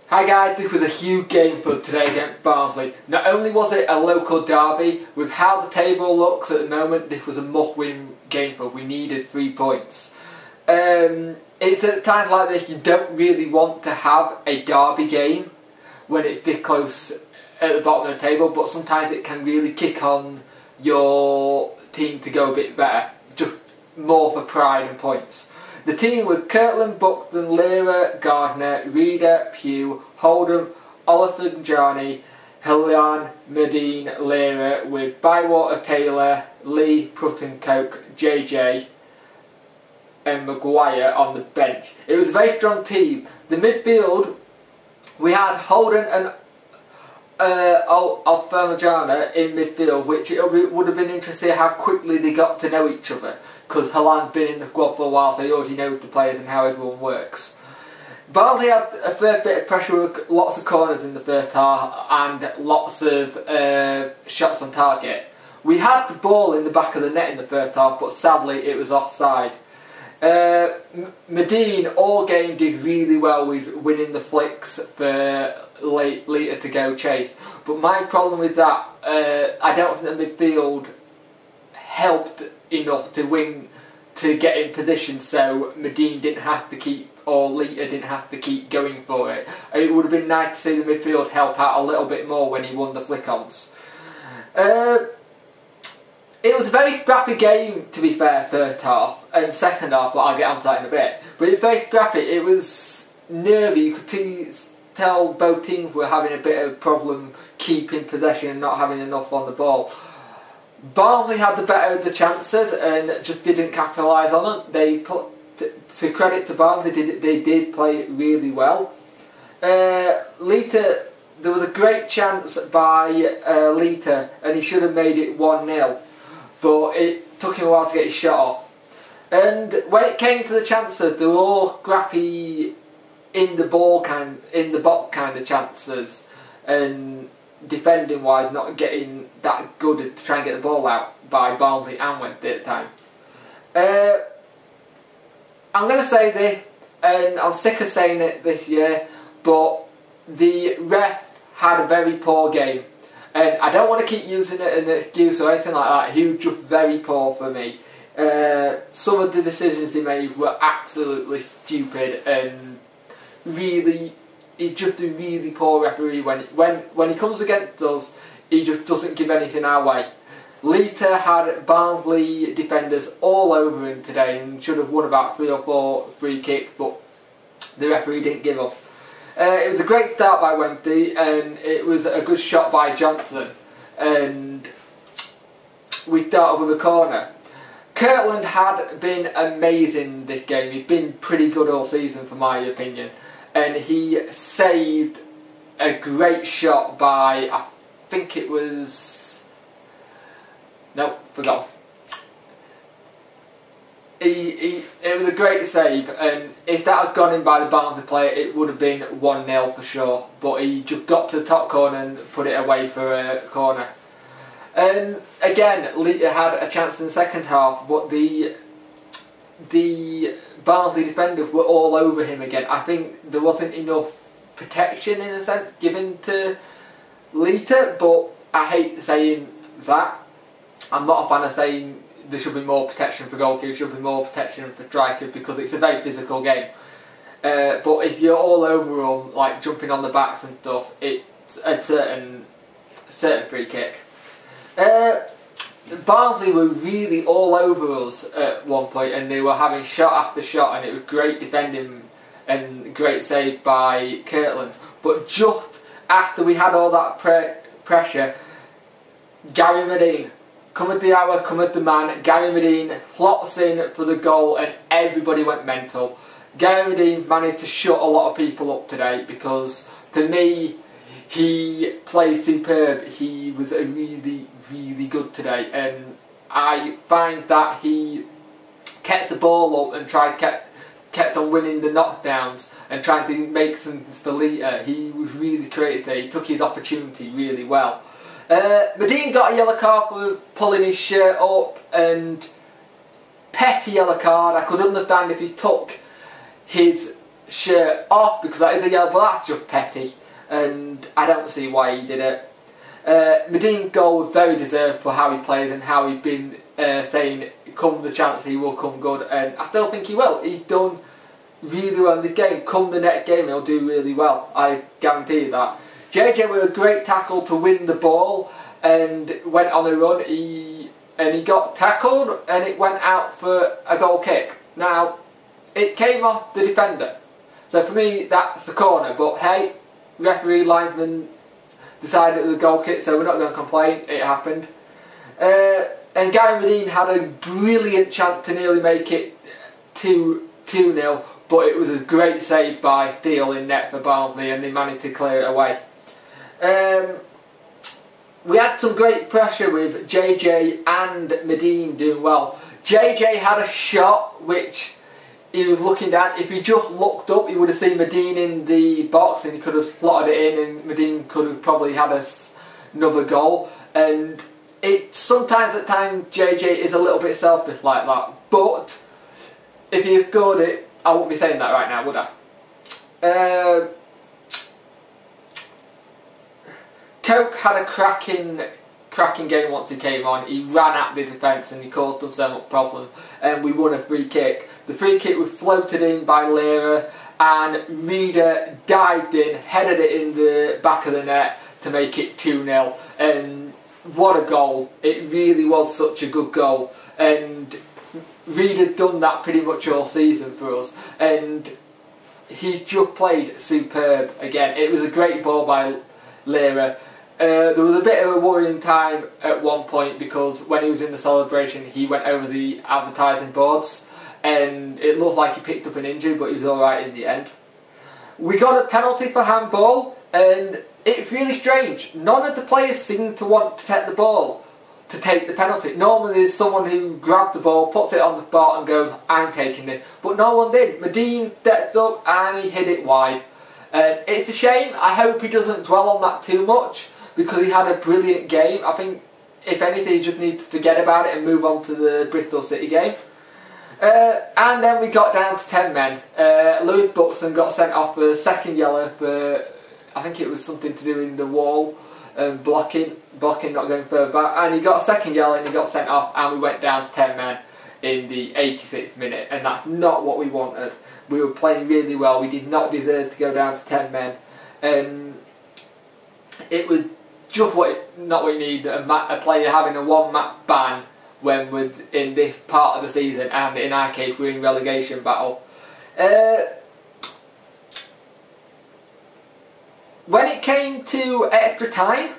Hi guys, this was a huge game for today against Barnsley. Not only was it a local derby, with how the table looks at the moment, this was a must-win game for us. We needed 3 points. It's at times like this you don't really want to have a derby game when it's this close at the bottom of the table, but sometimes it can really kick on your team to go a bit better, just more for pride and points. The team were Kirtland, Buxton, Lira, Gardner, Reeder, Pugh, Holdham, Olifanjani, Hillian, Medine, Lira, with Bywater, Taylor, Lee, Prutton, Coke, JJ and Maguire on the bench. It was a very strong team. The midfield, we had Holden and Alfanjana in midfield, which it would have been interesting how quickly they got to know each other, because Hillian's been in the squad for a while, so he already knows the players and how everyone works. Barnsley had a fair bit of pressure with lots of corners in the first half and lots of shots on target. We had the ball in the back of the net in the first half, but sadly it was offside. Medine all game did really well with winning the flicks for Leiter to go chase, but my problem with that, I don't think the midfield helped enough to win, to get in position, so Medine didn't have to keep, or Leiter didn't have to keep going for it. It would have been nice to see the midfield help out a little bit more when he won the flick-ons. It was a very scrappy game, to be fair, first half and second half, but I'll get onto that in a bit. But it was very scrappy. It was nervy. You could tell both teams were having a bit of a problem keeping possession and not having enough on the ball. Barnsley had the better of the chances and just didn't capitalise on them. They, to credit to Barnsley, they did play really well. Leiter, there was a great chance by Leiter and he should have made it 1-0. But it took him a while to get his shot off. And when it came to the chances, they were all scrappy in the box kind of chances, and defending wise not getting that good to try and get the ball out by Barnsley and Wednesday at the time. I'm going to say this, and I'm sick of saying it this year, but the ref had a very poor game. And I don't want to keep using it as an excuse or anything like that. He was just very poor for me. Some of the decisions he made were absolutely stupid, and really, he's just a really poor referee. When he comes against us, he just doesn't give anything our way. Leiter had Barnsley defenders all over him today and should have won about 3 or 4 free kicks, but the referee didn't give up. It was a great start by Wednesday, and it was a good shot by Johnson, and we started with a corner. Kirtland had been amazing this game. He'd been pretty good all season for my opinion, and he saved a great shot by, I think it was, no, forgot. It was a great save, and if that had gone in by the Barnsley player, it would have been 1-0 for sure. But he just got to the top corner and put it away for a corner. And again, Leiter had a chance in the second half, but the Barnsley defenders were all over him again. I think there wasn't enough protection, in a sense, given to Leiter, but I hate saying that. I'm not a fan of saying there should be more protection for goalkeepers, there should be more protection for strikers, because it's a very physical game. But if you're all over them, like jumping on the backs and stuff, it's a certain free kick. Barnsley were really all over us at one point, and they were having shot after shot, and it was great defending and great save by Kirtland. But just after we had all that pressure, Gary Medine, come at the hour, come at the man. Gary Medine plots in for the goal and everybody went mental. Gary Medine managed to shut a lot of people up today, because to me he played superb. He was a really, really good today, and I find that he kept the ball up and kept on winning the knockdowns and trying to make things for Leiter. He was really creative today. He took his opportunity really well. Medine got a yellow card for pulling his shirt up, and petty yellow card. I could understand if he took his shirt off because that is a yellow, but that's just petty, and I don't see why he did it. Medine's goal was very deserved for how he played and how he'd been saying come the chance he will come good, and I still think he will. He's done really well in the game. Come the next game he'll do really well, I guarantee you that. JJ with a great tackle to win the ball and went on a run. He got tackled and it went out for a goal kick. Now it came off the defender, so for me that's the corner, but hey, referee linesman decided it was a goal kick, so we're not going to complain, it happened. And Gary Medine had a brilliant chance to nearly make it 2-0, but it was a great save by Steele in net for Barnsley and they managed to clear it away. We had some great pressure with JJ and Medine doing well. JJ had a shot which he was looking down. If he just looked up, he would have seen Medine in the box and he could have slotted it in, and Medine could have probably had another goal. And sometimes at times JJ is a little bit selfish like that. But if he scored it, I wouldn't be saying that right now, would I? Coke had a cracking game once he came on. He ran at the defence and he caused us so much problem, and we won a free kick. The free kick was floated in by Lira and Reader dived in, headed it in the back of the net to make it 2-0, and what a goal. It really was such a good goal, and Reader done that pretty much all season for us, and he just played superb again. It was a great ball by Lira. There was a bit of a worrying time at one point because when he was in the celebration he went over the advertising boards and it looked like he picked up an injury, but he was alright in the end. We got a penalty for handball and it's really strange. None of the players seem to want to take the ball to take the penalty. Normally there's someone who grabs the ball, puts it on the spot and goes, I'm taking it. But no one did. Medine stepped up and he hit it wide. It's a shame. I hope he doesn't dwell on that too much because he had a brilliant game. I think if anything he just needs to forget about it and move on to the Bristol City game. And then we got down to 10 men. Lewis Buxton got sent off for a second yellow for, I think it was something to do in the wall, blocking not going further back, and he got a second yellow and he got sent off, and we went down to 10 men in the 86th minute, and that's not what we wanted. We were playing really well. We did not deserve to go down to 10 men. It was just not what you need, a player having a one-match ban when we're in this part of the season, and in our case we're in relegation battle. When it came to extra time,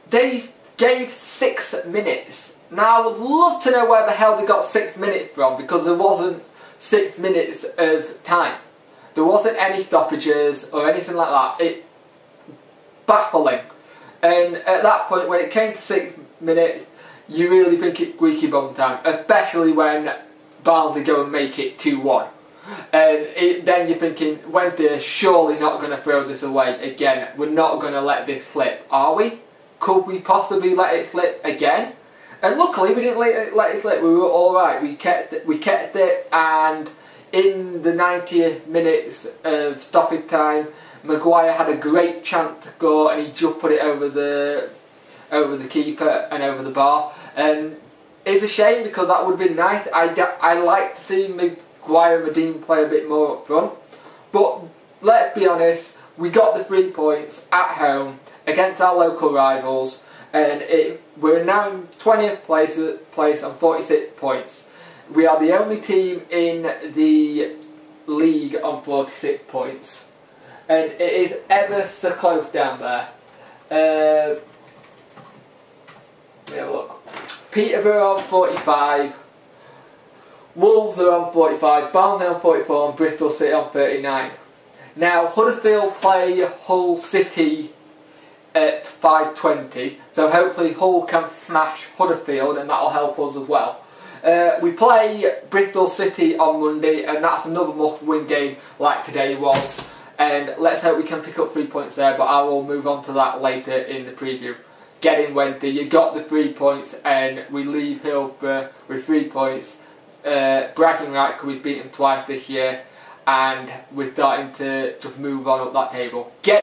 they gave 6 minutes. Now I would love to know where the hell they got 6 minutes from, because there wasn't 6 minutes of time. There wasn't any stoppages or anything like that. It baffling. And at that point, when it came to 6 minutes, you really think it's squeaky bum time, especially when Barnsley go and make it 2-1. And then you're thinking, Wednesday is surely not going to throw this away again. We're not going to let this slip, are we? Could we possibly let it slip again? And luckily we didn't let it slip. We were alright. We kept it, and in the 90th minutes of stoppage time, Maguire had a great chance to score, and he just put it over the keeper and over the bar. And it's a shame because that would have been nice. I like to see Maguire and Medine play a bit more up front. But let's be honest, we got the 3 points at home against our local rivals, and we're now in 20th place on 46 points. We are the only team in the league on 46 points, and it is ever so close down there. Let me have a look. Peterborough on 45, Wolves are on 45, Barnsley on 44 and Bristol City on 39. Now Huddersfield play Hull City at 5:20, so hopefully Hull can smash Huddersfield and that'll help us as well. We play Bristol City on Monday, and that's another must-win game like today was, and let's hope we can pick up 3 points there, but I will move on to that later in the preview. Getting Wednesday, you got the 3 points, and we leave Hillsborough with 3 points. Bragging right because we've beaten twice this year, and we're starting to just move on up that table. Get